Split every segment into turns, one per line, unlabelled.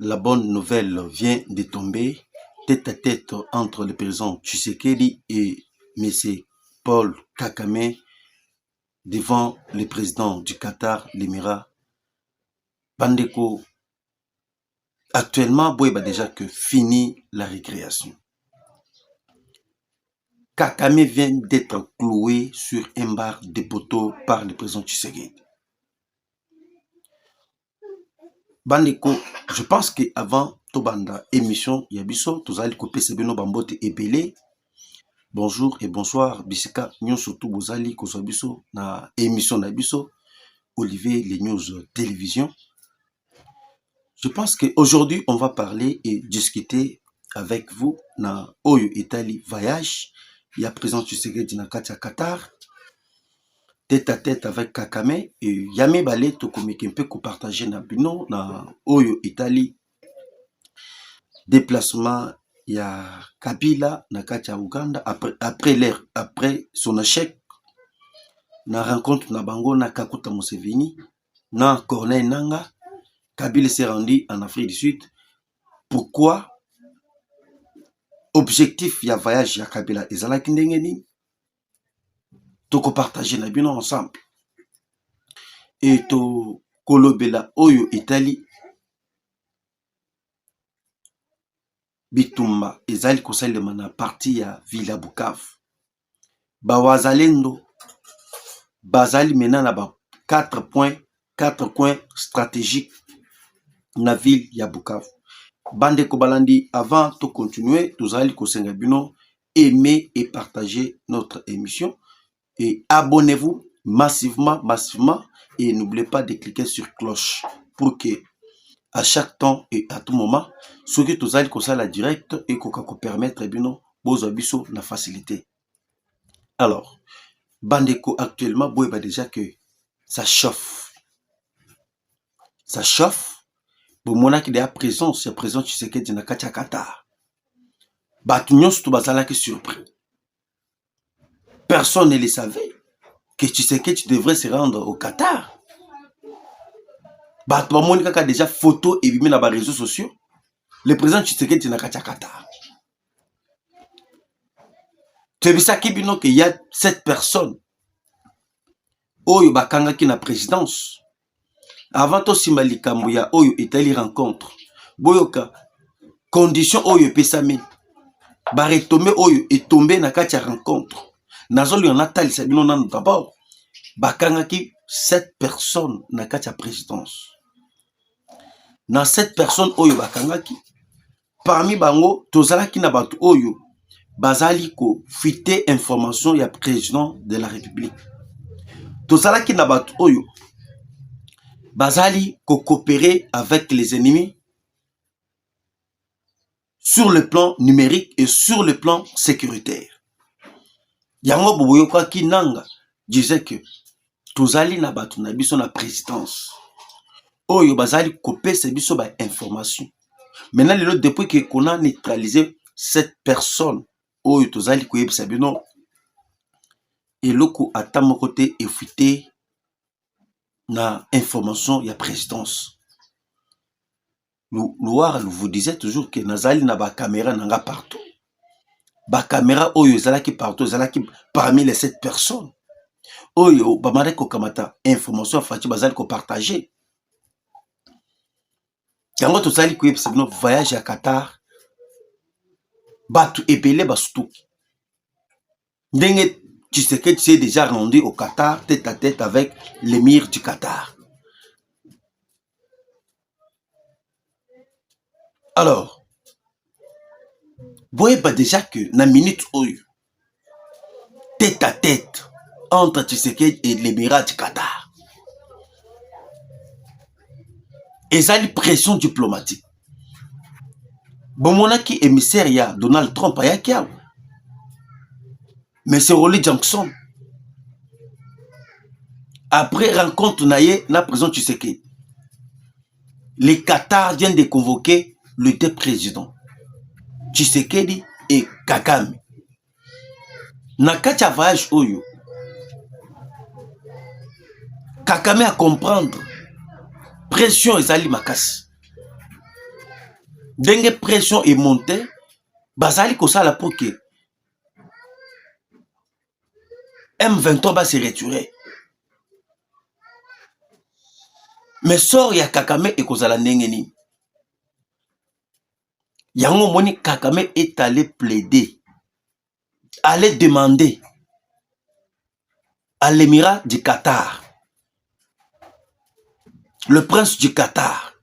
La bonne nouvelle vient de tomber, tête à tête entre le président Tshisekedi et M. Paul Kagame devant le président du Qatar, l'Émirat. Bandeko, actuellement, Boyba déjà que fini la récréation. Kagame vient d'être cloué sur un bar de poteaux par le président Tshisekedi. Bandeko, je pense qu'avant Tobanda émission Yabiso, tous allez couper Sebeno Bambote et Belé. Bonjour et bonsoir, Bisika, Nyon surtout Bozali, Kosobiso, na émission Nabiso, Olivier, les news télévision. Je pense qu'aujourd'hui, on va parler et discuter avec vous na Oyo Italie Voyage. Il y a présent Tshisekedi na Katia Qatar. Tête à tête avec Kagame et Yame Balé to komiki un peu ko partager na bino na Oyo Italie déplacement ya Kabila na Katia Uganda après son échec na rencontre na bango na Kakuta Museveni na Corneille Nanga. Kabila s'est rendu en Afrique du Sud. Pourquoi objectif ya voyage ya Kabila ezalaki ndenge nini toko partager na bino ensemble et to kolobela Oyo Italie bitumba ezali kosalema na parti ya Villa Bukavu. Bawazalendo bazali mena na ba 4 coins stratégiques na ville ya Bukavu. Bande Kobalandi, avant de continuer, tous allez kosenga bino aimer et partager notre émission et abonnez-vous massivement et n'oubliez pas de cliquer sur cloche pour que à chaque temps et à tout moment ce que tous allez kosa la direct et qu'on permettre bino bozo biso la facilité. Alors Bandeko actuellement boyba déjà que ça chauffe. Bon mona qui est à présence Tshisekedi na Katia Qatar. Batunions tout bazala qui surpris. Personne ne le savait que Tshisekedi devrait se rendre au Qatar. Batwa monika ka déjà photo et bimé na ba réseaux sociaux. Le président Tshisekedi na Katia Qatar. Tu sais qui bino qu'il y a 7 personnes. Oyo bakanga ki na présidence. Avant to simbali kambuya Oyo Italie rencontre. Boyoka condition Oyo pesami. Ba retomber Oyo est tombé na Katia rencontre. Nazoli en atali sabino nan d'abord. Bakanga ki 7 personnes na Katia présidence. Na 7 personnes Oyo bakanga ki parmi bango tozala ki na batu Oyo bazali ko fuiter information ya président de la République. Tozala ki na batu Oyo bazali ko coopérer avec les ennemis sur le plan numérique et sur le plan sécuritaire. Yango boboyo kwa kinanga disait que tozali na batu na biso na présidence. Oyo bazali copier ces biso ba information. Maintenant depuis que qu'on a neutralisé cette personne oyo tozali ko yebisa bino et loko atamo côté effité na information ya présidence. Loire vous disait toujours que nazali na ba caméra nanga partout. Ba caméra oyo zalaki partout, zalaki parmi les 7 personnes. Oyo bamare ko kamata information fati bazali ko partager. Yango tozali ko yebisa bino voyage à Qatar. Batu ebele basutuki. Ndenge Tshisekedi s'est déjà rendu au Qatar tête à tête avec l'émir du Qatar. Alors, voyez pas déjà que na minute oyo tête à tête entre Tshisekedi et l'émirat du Qatar. Et ça une pression diplomatique. Bon monaki émissaire ya Donald Trump aya kia. Mais c'est Rolly Johnson. Après rencontre naie na président Tshisekedi. Les Qatar viennent de convoquer les 2 présidents. Tshisekedi et Kagame. Na Katia voyage oyo. Kagame à comprendre. Pression ezali makasi. Dengue pression est montée, bazali kosala pour que M23 va se retirer. Mais sort ya Kakame et kozala ndenge nini. Yango moni Kakame est allé plaider, aller demander à l'émirat du Qatar, le prince du Qatar,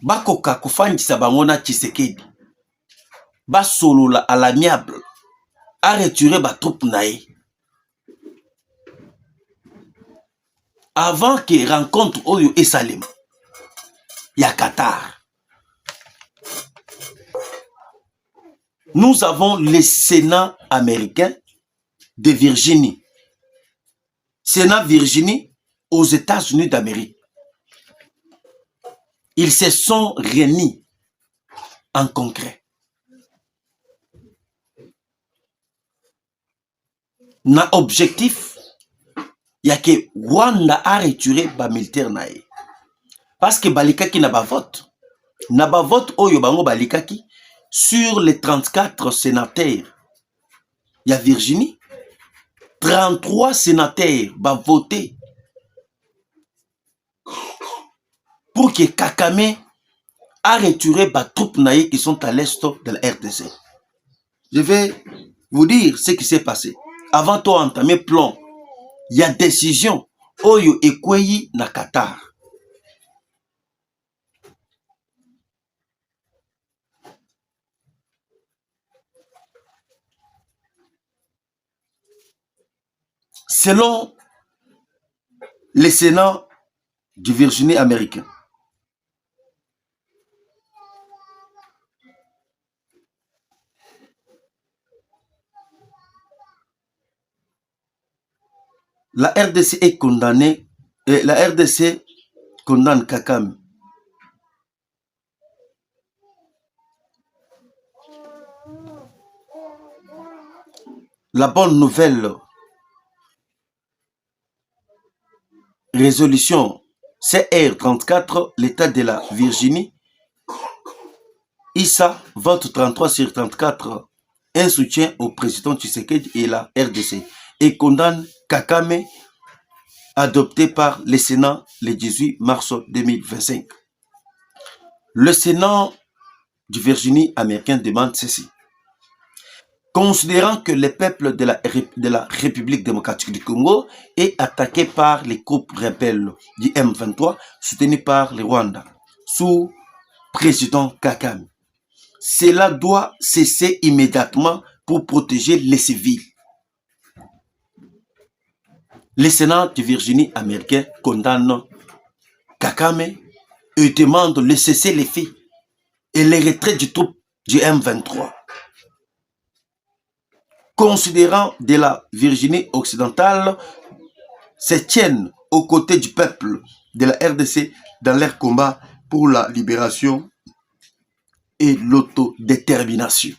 bakoka kofandisa bango na Tshisekedi, basolola à l'amiable, a retiré ba troupe nae. Avant que rencontre Oyo et Salim, il y a Qatar. Nous avons le Sénat américain de Virginie. Sénat Virginie aux États-Unis d'Amérique. Ils se sont réunis en concret. Na objectif, il y a que Rwanda a retiré ba militaire nae. Parce que balikaki n'a pas vote. N'a pas vote oyo bango balikaki sur les 34 sénateurs. Il y a Virginie. 33 sénateurs va voter pour que Kakame a retiré les troupes naïves qui sont à l'est de la RDC. Je vais vous dire ce qui s'est passé. Avant de entamer le plan, il y a décision Oyo Ekweyi na Qatar. Selon le Sénat du Virginie américain, la RDC est condamnée et la RDC condamne Kakame. La bonne nouvelle résolution CR34, l'État de la Virginie, ISA, vote 33 sur 34, un soutien au président Tshisekedi et la RDC, et condamne Kakame, adopté par le Sénat le 18 mars 2025. Le Sénat du Virginie américain demande ceci. Considérant que le peuple de la République démocratique du Congo est attaqué par les groupes rebelles du M23 soutenus par le Rwanda sous président Kakame, cela doit cesser immédiatement pour protéger les civils. Le Sénat de Virginie américain condamne Kakame et demande le cessez-le-feu et le retrait du troupe du M23. Considérant de la Virginie occidentale se tiennent aux côtés du peuple de la RDC dans leur combat pour la libération et l'autodétermination.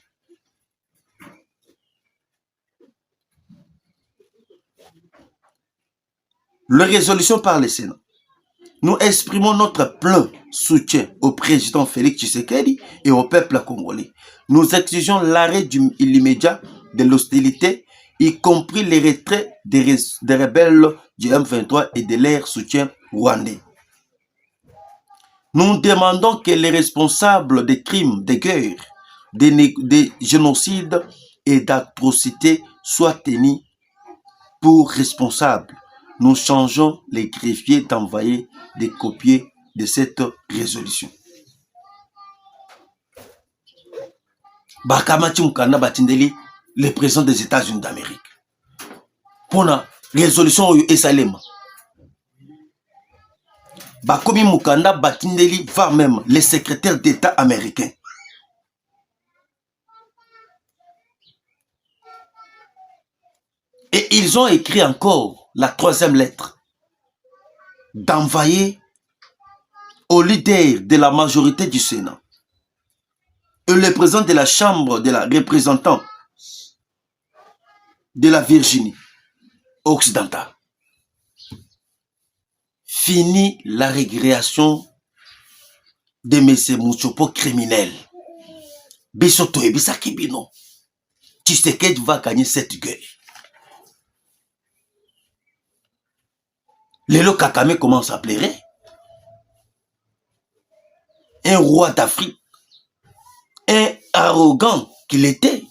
La résolution par le Sénat. Nous exprimons notre plein soutien au président Félix Tshisekedi et au peuple congolais. Nous exigeons l'arrêt immédiat de l'hostilité, y compris les retraits des rebelles du M23 et de leur soutien rwandais. Nous demandons que les responsables des crimes de guerre, des génocides et d'atrocités soient tenus pour responsables. Nous changeons les greffiers d'envoyer des copies de cette résolution. Bakamati Mukanda batindeli le président des États-Unis d'Amérique. Pour la résolution et Salem. Bakomi Mukanda batindeli va même le secrétaire d'État américain. Et ils ont écrit encore la troisième lettre d'envoyer au leader de la majorité du Sénat et le président de la Chambre de la représentants de la Virginie occidentale. Fini la régrégation de mese muchopo criminel. Bisoto et bisaki bino. Tshisekedi va gagner cette guerre. Lelo Kakame commence à pleurer. Un roi d'Afrique, un arrogant qu'il était.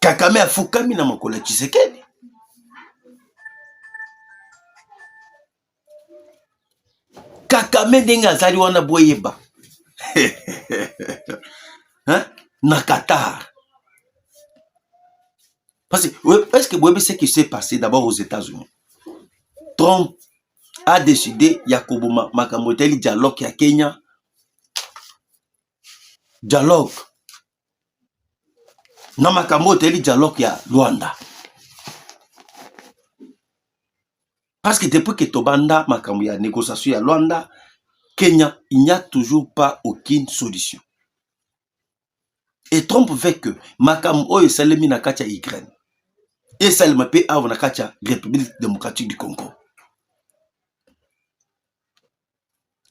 Kakame a fukami na makolo Tshisekedi. Kakame ndenge azali wana boyeba. Hein? Na Qatar. Parce que vous savez ce qui s'est passé d'abord aux États-Unis. Trump a décidé Yakubu Makamoteli dialogue ya Kenya. Dialogue. Na Makamoteli dialogue ya Luanda. Parce que depuis que Tobanda Makambo ya négociation ya Luanda, Kenya, il n'y a toujours pas aucune solution. Et Trump veut que Makambo oyo salemi na katia Ukraine. Et salema pe avo na katia République démocratique du Congo.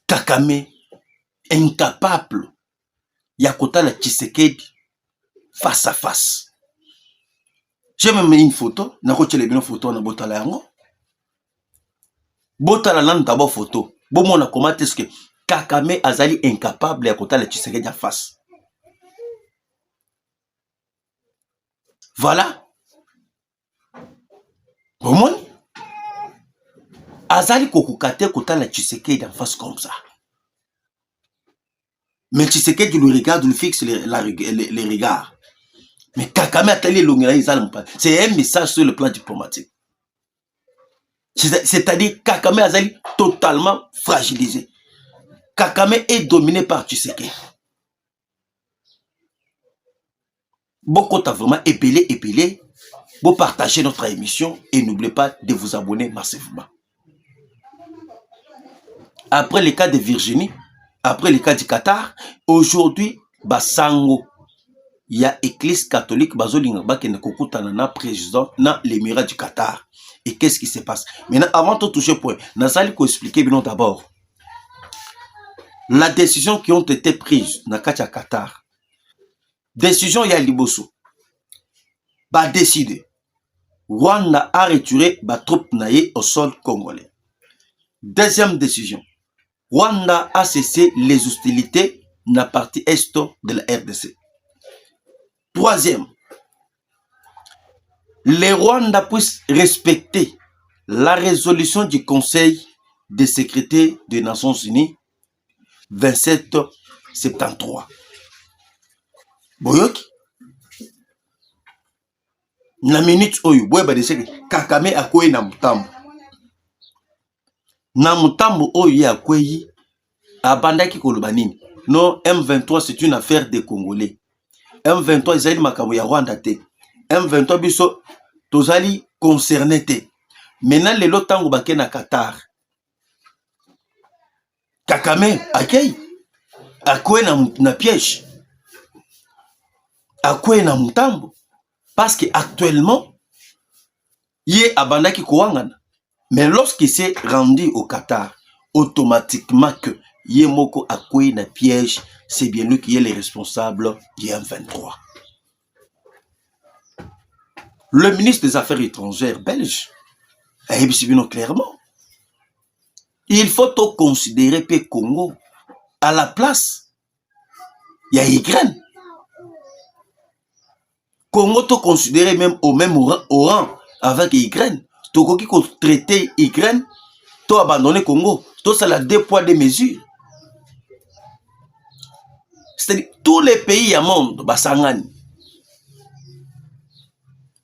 Kakame incapable Yakota la Tshisekedi face à face. J'ai même mis une photo, na ko tele bino photo na botala yango. Botala nan d'abord photo. Bon mona comment est-ce que Kakame azali incapable Yakota la Tshisekedi en face. Voilà. Bon azali kokukate kota la Tshisekedi en face comme ça. Mais Tshisekedi le regarde, le fixe les regards. Mais Kakame a tali l'ongela izal. C'est un message sur le plan diplomatique. C'est-à-dire Kakame azali totalement fragilisé. Kakame est dominé par Tshisekedi. Beaucoup t'as vraiment épelé. Vous partagez notre émission et n'oubliez pas de vous abonner massivement. Après le cas de Virginie, après le cas du Qatar, aujourd'hui, Basango, il y a Église catholique, Bazolinga, qui est na président dans l'émirat du Qatar. Et qu'est-ce qui se passe? Maintenant, avant de toucher point, Nazali ko expliquer bien d'abord la décision qui ont été prises dans le Qatar. Décision, il y a Liboso. Ba décidé. Rwanda a retiré ba troupes naïe au sol congolais. Deuxième décision. Rwanda a cessé les hostilités dans la partie est de la RDC. Troisième. Les Rwandais puissent respecter la résolution du Conseil de sécurité des Nations Unies 2773. Boyoki. Na minute oyo boye ba deseke Kakame akoye na mutambo. Na mutambo oyo ya akoyi abandaki koloba nini? Non, M23 c'est une affaire des Congolais. M23 ezali makambo ya Rwanda te. M23 biso tozali concerné te. Maintenant lelo tango bake na Qatar. Kakame akei akoye na piège. Akoye na mutambo. Parce que actuellement, il est abandaki kouangana. Mais lorsqu'il s'est rendu au Qatar, automatiquement que Yemoko a coué na piège, c'est bien lui qui est le responsable du M23. Le ministre des Affaires étrangères belge a dit clairement, il faut considérer que Congo à la place, il y a Ukraine. Congo to considéré même au même rang avec Ukraine. Toko qui traité Ukraine, to abandonné Congo. To c'est la 2 poids 2 mesures. C'est-à-dire tous les pays à monde basangani.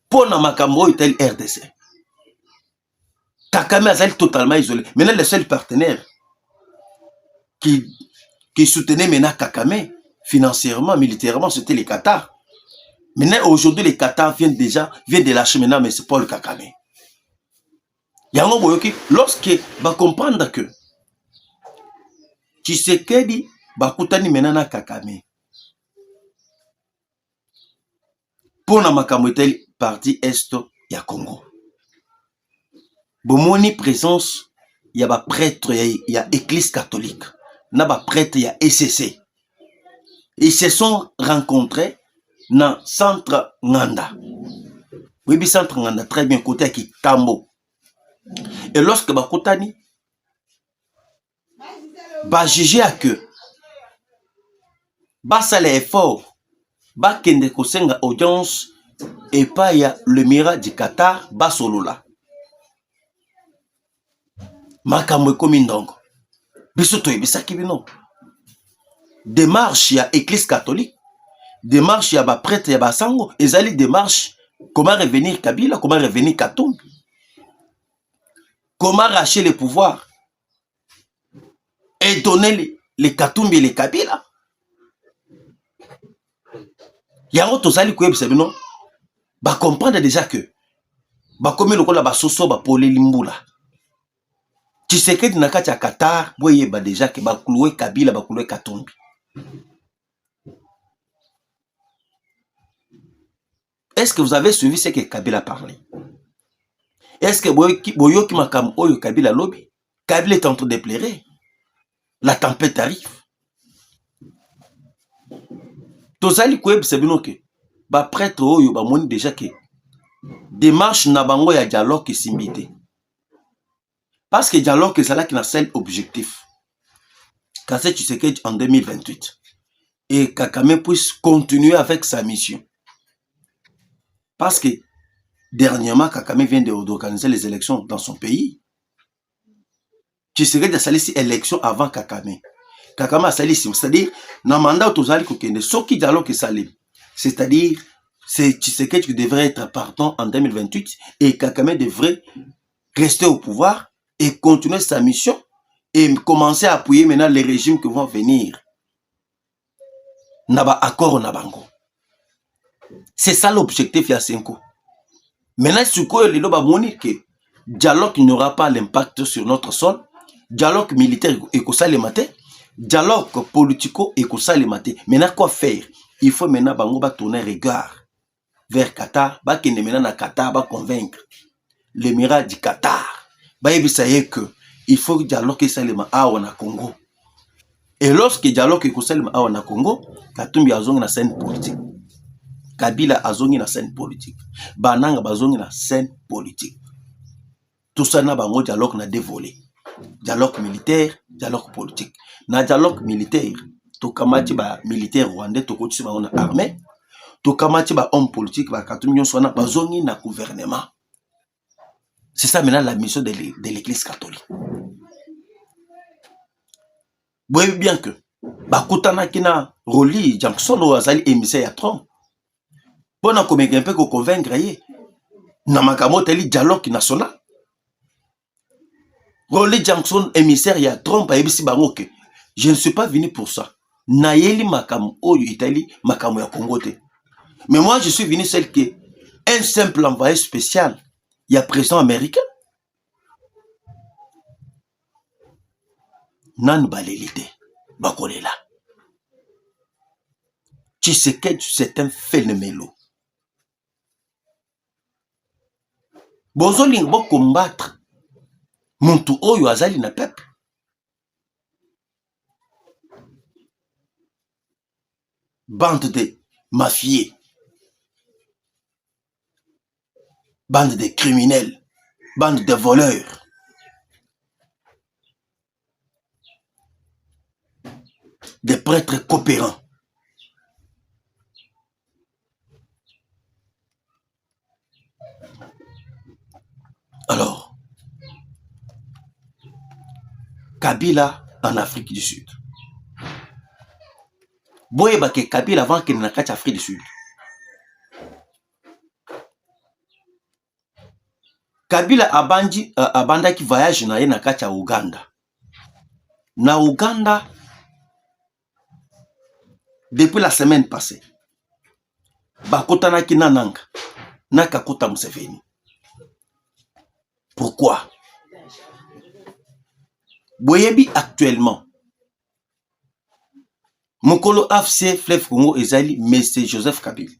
Pour na makambo tel RDC. Kakame azali totalement isolé. Maintenant le seul partenaire qui soutenait maintenant Kakame financièrement, militairement, c'était le Qatar. Maintenant, aujourd'hui, les Qatar viennent de lâcher maintenant, mais c'est pas le Kakame. Lorsque va comprendre que Tshisekedi va koutani maintenant na Kakame. Pour na makamotel parti est ya Congo. Bomoni présence, il y a ba prêtre, il y a église catholique. na ba prêtre ya ECC. Ils se sont rencontrés dans centre Nganda. Oui, centre Nganda, très bien, côté à Kitambo. Et lorsque bakotani, ba jugé à que, ba sale effort, ba kende kosenga audience, et pas ya le mira du Qatar, ba solola. Makamwe komi ndongo. Bisoto ebisaki bino. Démarche ya église catholique, démarche ya ba prêtre ya ba sango, ezali démarche comment revenir Kabila, comment revenir Katumbi, comment arracher les pouvoirs et donner les Katumbi et les Kabila. Yango tozali koyebisa bino ba comprendre déjà que ba komi lokola ba soso ba pole limbula. Tshisekedi na kati ya Qatar boyeba déjà que ba kloué Kabila ba kloué Katumbi. Est-ce que vous avez suivi ce que Kabila parlait? Est-ce que boyoki makam oyo Kabila lobby? Kabila est en train de pleurer. La tempête arrive. Tozali koyebisa bino ke ba prêtre oyo ba moni déjà que démarche na bango ya dialogue simbité. Parce que dialogue c'est là qui a seul objectif. Quand c'est Tshisekedi en 2028 et Kagame puisse continuer avec sa mission. Parce que dernièrement, Kagame vient d'organiser les élections dans son pays. Tshisekedi a sali si élection avant Kagame. Kagame a sali si, c'est-à-dire, dans le mandat où Tozali Kokende, ce qui dialogue salim, c'est-à-dire, c'est Tshisekedi qui devrait être partant en 2028 et Kagame devrait rester au pouvoir et continuer sa mission et commencer à appuyer maintenant les régimes qui vont venir. Naba accord nabango. C'est ça l'objectif ya Senko. Maintenant, ce que le loba moni que dialogue n'aura pas l'impact sur notre sol, dialogue militaire et que ça le matin, dialogue politico et que ça le matin. Maintenant, quoi faire? Il faut maintenant bango ba tourner regard vers Qatar, ba kende maintenant na Qatar ba convaincre l'émirat du Qatar. Ba yebisa ye que il faut que dialogue ça le awa na Congo. Et lorsque dialogue et que ça le awa na Congo, Katumbi azongi na scène politique. Kabila azongi na scène politique. Bananga bazongi na scène politique. Tout ça na bango dialogue na dévolé. Dialogue militaire, dialogue politique. Na dialogue militaire, to kamati ba militaire rwandais to kotisi bango na armée, to kamati ba homme politique ba Katumbi nyonso na bazongi na gouvernement. C'est ça maintenant la mission de l'église catholique. Vous voyez bien que bakutana kina Roli Jackson ou azali émissaire à Trump. Pour na komeka un peu ko convaincre ye na makambo teli dialogue national. Roli Jackson émissaire ya Trump a ebisi bango ke je ne suis pas venu pour ça. Na yeli makam oyo Italie makam ya Congo te. Mais moi je suis venu celle que un simple envoyé spécial il y a président américain. Nan balelite bakolela. Tshisekedi c'est un phénomène. Bozoling bo combattre muntu oyo azali na peuple. Bande de mafieux, bande de criminels, bande de voleurs. Des prêtres coopérants. Alors, Kabila en Afrique du Sud. Boyeba ke Kabila avant qu'il n'a qu'à Afrique du Sud. Kabila abanda qui voyage na ye na kati ya Uganda. Na Uganda, depuis la semaine passée, bakotana ki nananga, nakakota Museveni. Pourquoi? Boyebi actuellement, Mokolo AFC Fleuve Congo ezali Mr. Joseph Kabila.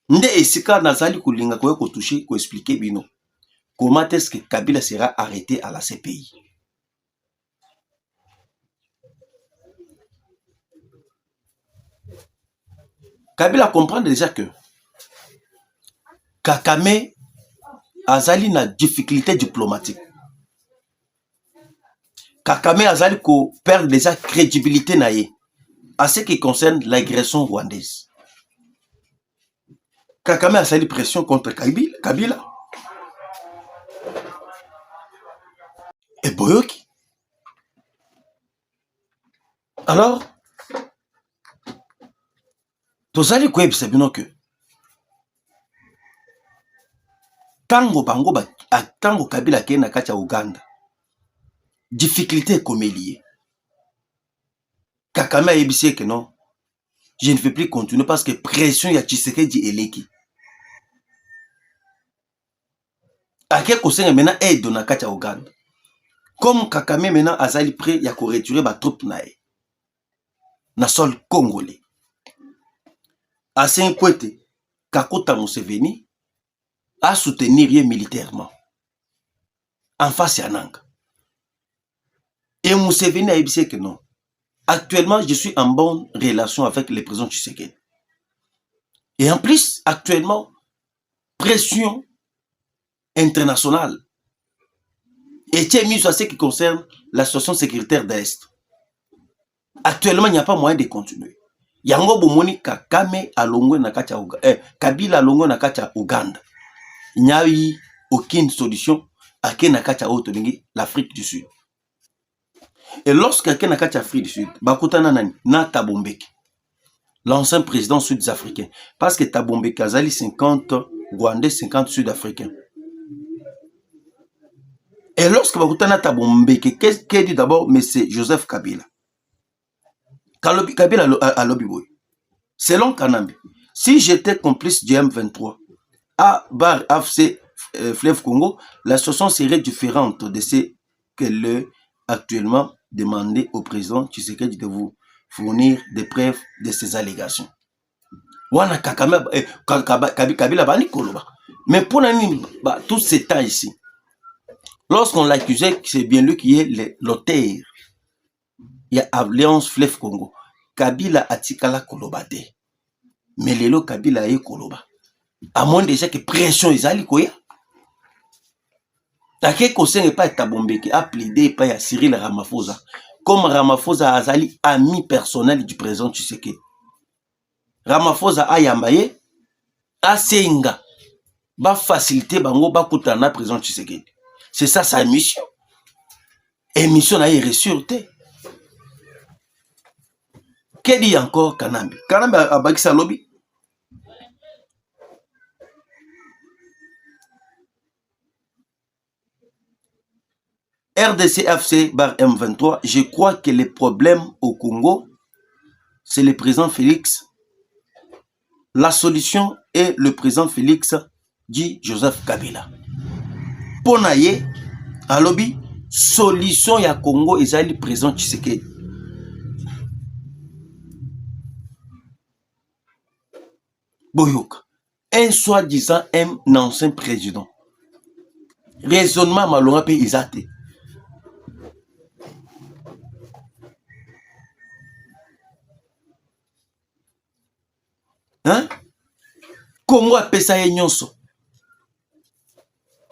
Nde esika nazali kulinga koye ko toucher ko expliquer bino. Comment est-ce que Kabila sera arrêté à la CPI? Kabila comprend déjà que Kakame azali na difficulté diplomatique. Kakame azali ko perdre déjà crédibilité naïe à ce qui concerne l'agression rwandaise. Kakame azali pression contre Kabila. Et boyoki. Alors, tozali koyebisa bino que tango bango tango Kabila ke na kati ya Uganda, difficulté komelie. Kakame ayebisi que non, je ne vais plus continuer parce que pression ya Tshisekedi eleki. Ake kosenga maintenant aide na kati ya Uganda. Comme Kakame maintenant azali prêt ya ko retirer ba troupe nae na sol congolais. Asen Kwete Kakuta Museveni a soutenir militairement en face à Nanga. Et Museveni a dit que non. Actuellement, je suis en bonne relation avec le président Tshisekedi. Et en plus, actuellement, pression internationale était mise à ce qui concerne la situation sécuritaire d'Est. Actuellement, il n'y a pas moyen de continuer. Yango bomoni Kakame alongwe na kati ya Kabila alongwe na kati ya Uganda. Il n'y a eu aucune solution à Kenakati à l'Afrique du Sud. Et lorsque Kenakati Afrique du Sud, bakutana nani na Thabo Mbeki, l'ancien président sud-africain, parce que Thabo Mbeki azali 50 Rwandais, 50 Sud-Africains. Et lorsque bakutana Thabo Mbeki, qu'est-ce dit d'abord M. Joseph Kabila? Kabila a l'obiboy. Selon Kanambi, si j'étais complice du M23 à Bar AFC Fleuve Congo, la situation serait différente de ce qu'elle actuellement demandé au président Tshisekedi de vous fournir des preuves de ces allégations. Wana Kakame Kabila bani koloba. Mais pour tout ce temps ici, lorsqu'on l'accusait, c'est bien lui qui est l'auteur. Il y a Alliance Fleuve Congo. Kabila atikala kolobade. Mais lelo Kabila est koloba. À moins déjà que pression ezali koya. Take Koseng pas Thabo Mbeki a plaidé pas à Cyril Ramaphosa. Comme Ramaphosa azali ami personnel du président Tshisekedi. Ramaphosa a yambaye a senga ba faciliter bango ba kutana président Tshisekedi. C'est ça sa mission. Et mission a ressurté. Que dit encore Kanambi? Kanambi a bakisa lobby. RDC-FC bar M23, je crois que le problème au Congo, c'est le président Félix. La solution est le président Félix, dit Joseph Kabila. Ponaye, à lobby, solution ya Congo, ils ont le président Tshisekedi. Boyoka, un soi-disant un ancien président. Raisonnement malonga pe isate. Hein? Congo a pesa nyonso.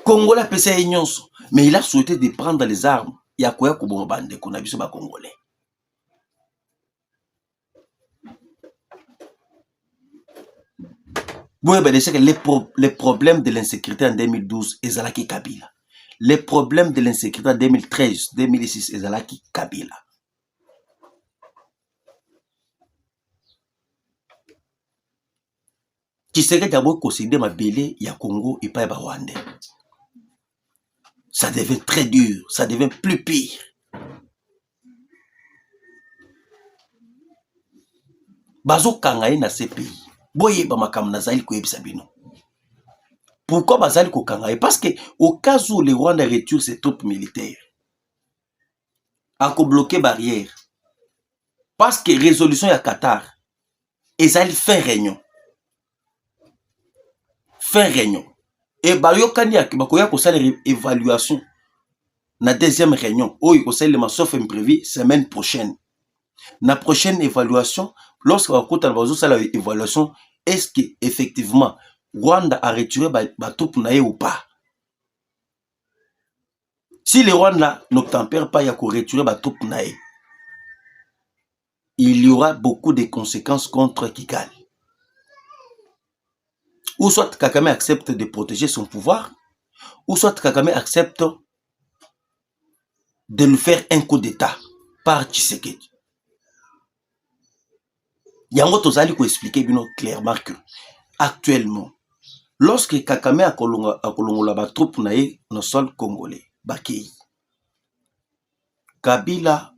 Congo a pesa nyonso. Mais il a souhaité de prendre les armes. Il y a quoi comme bande qu'on a vu sur les Congolais. Vous voyez que les problèmes de l'insécurité en 2012, Ezalaki Kabila. Les problèmes de l'insécurité en 2013, 2006, Ezalaki Kabila. Tshisekedi d'abord considéré ma belé, il y a Congo et pas Rwanda. Ça devient très dur, ça devient plus pire. Bazo kangaye na ces pays. Boye ba makam na zali ko yebisa bino. Pourquoi bazali ko kangaye? Parce que au cas où le Rwanda retire ses troupes militaires, a ko bloquer barrière. Parce que résolution ya Qatar, ezali fin réunion. Fin réunion. Et bayokani ya bakoya ko sala évaluation na deuxième réunion. Oyo ko sala sauf imprévu semaine prochaine. Na prochaine évaluation, lorsque bakota na la évaluation, est-ce que effectivement Rwanda a retiré ba troupe na ou pas? Si le Rwanda n'obtempère pas, il y a qu'on retirer ba troupe na il y aura beaucoup de conséquences contre Kigali. Ou soit Kagame accepte de protéger son pouvoir, ou soit Kagame accepte de lui faire un coup d'état par Tshisekedi. Yango tozali ko expliquer bino clairement que actuellement, lorsque Kagame a kolongola ba troupe na ye no sol congolais, bakei Kabila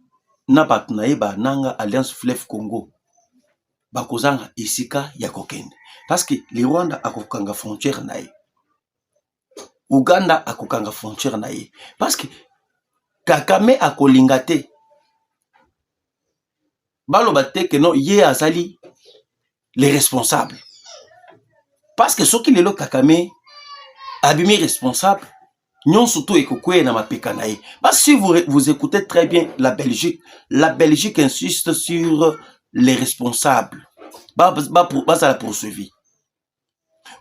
na bato na ye bananga Alliance Fleuve Congo bakozanga isika ya kokende parce que le Rwanda akokanga frontière na ye, Uganda akokanga frontière na ye parce que Kagame akolinga te baloba te que non ye azali les responsables parce que soki lelo Kagame abimi responsable nyon surtout ekokweye na mapeka na ye. Parce que si vous écoutez très bien la Belgique insiste sur les responsables bas la poursuivi.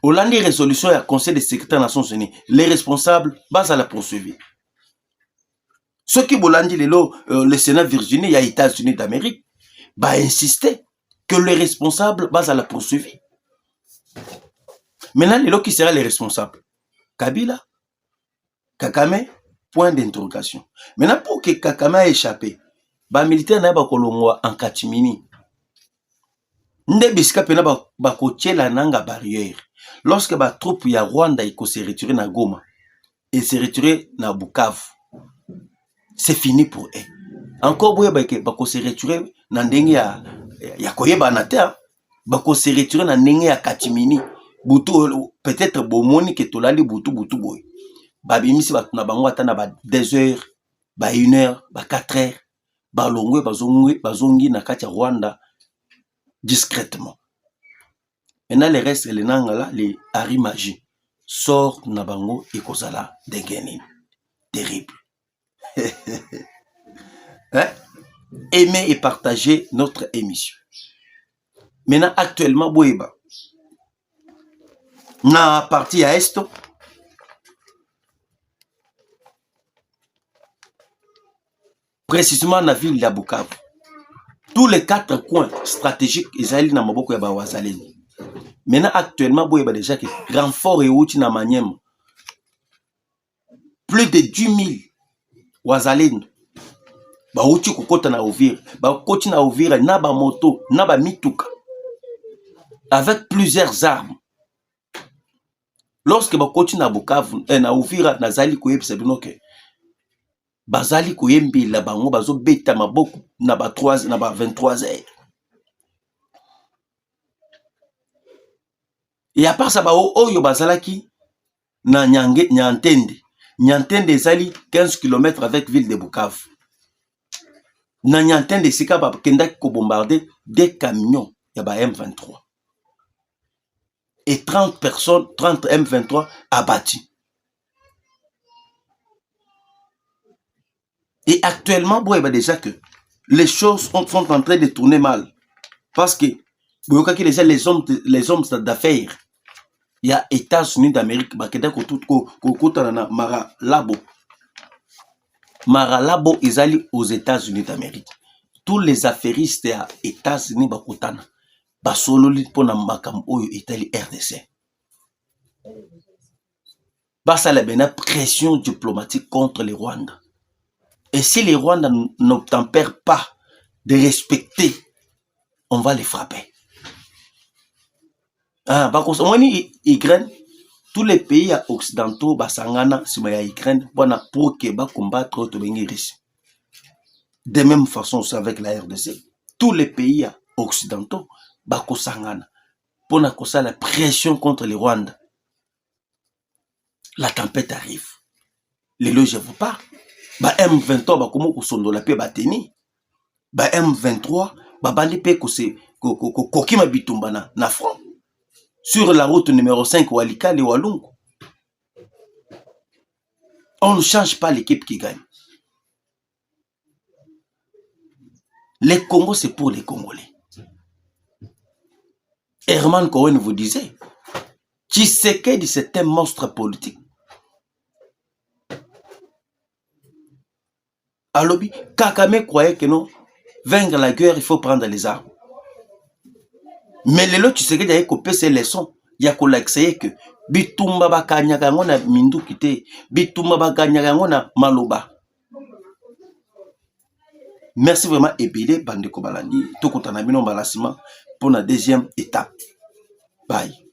Hollande résolution à Conseil des secrétaires des Nations Unies, les responsables bas à la poursuivi. Ce qui bolandi le Sénat Virginie, il y a États-Unis d'Amérique, bah insister que les responsables bas à la poursuivi. Maintenant, les qui sera les responsables? Kabila, Kagame, point d'interrogation. Maintenant, pour que Kagame ait échappé, bah militaire n'a pas kolongwa en catimini. Nde bisika pena ba kotiela nanga barrière. Lorsque ba troupe ya Rwanda iko se retirer na Goma et se retirer na Bukavu, c'est fini pour eux. Encore boye ba ko se retirer na ndenge ya koyeba na terre, ba ko se retirer na ndenge ya Katimini. Butu peut-être bomoni ke tolali butu boy. Ba bimisi ba na bango ata na ba 2 heures, ba 1 heure, ba 4 heures, ba longwe bazongi na kati ya Rwanda discrètement. Maintenant, les restes, les nangala, les harimagi, sort nabango et kozala dengenin. Terrible. Hein? Aimez et partagez notre émission. Maintenant, actuellement, Boeba, na partie à Est, précisément dans la ville de Bukavu, tous les 4 coins stratégiques, ils allaient dans Maboko et Bawazaleni. Maintenant, actuellement, Boeba déjà que renfort et outil na Maniema. Plus de 10 000 Wazalendo. Ba outil kokota na Uvira. Ba koti na Uvira na ba moto, na ba mituka. Avec plusieurs armes. Lorsque ba koti na Bukavu, na Uvira, na zali koyebisa binoke. Bazali koyembi la bango bazo beta maboko na ba 3 na ba 23 heures. Et à part ça, oyo bazalaki na Nyantende. Nyantende ezali 15 km avec ville de Bukavu. Na Nyantende sika ba kenda ko bombarder des camions ya ba M23. Et 30 personnes, 30 M23 abattus. Et actuellement, déjà que les choses sont en train de tourner mal. Parce que les hommes d'affaires, il y a États-Unis d'Amérique, Maralabo. Maralabo, ils allaient aux États-Unis d'Amérique. Tous les affairistes à États-Unis, bakotana, basololi pona makam oyo Italie RDC. Basa la bena pression diplomatique contre les Rwandais. Et si les Rwandais n'obtempèrent pas de respecter, on va les frapper. Ah, Ukraine, tous les pays occidentaux, basangana, sima Ukraine, pour que combattre Russie. De même façon, c'est avec la RDC. Tous les pays occidentaux, bakosangana, pour la pression contre les Rwandais. La tempête arrive. Les loges, je vous parle. Ba M23 ba komo kusondola pe bateni ba M23 ba bali pe kokima bitumba na front sur la route numéro 5 Walikale Walungu. On ne change pas l'équipe qui gagne. Les Congos, c'est pour les Congolais. Herman Cohen vous disait, Tshisekedi c'est un monstre politique. Alobi, Kakame croyait que non, vaincre la guerre, il faut prendre les armes. Mais les lots, Tshisekedi a coupé ces leçons. Il y a qu'on que bitumba bakanyaga ngona mindu kite, bitumba bakanyaga ngona maloba. Merci vraiment Ebele Bandeko Balandi. Tout compte en amino balasima pour la deuxième étape. Bye.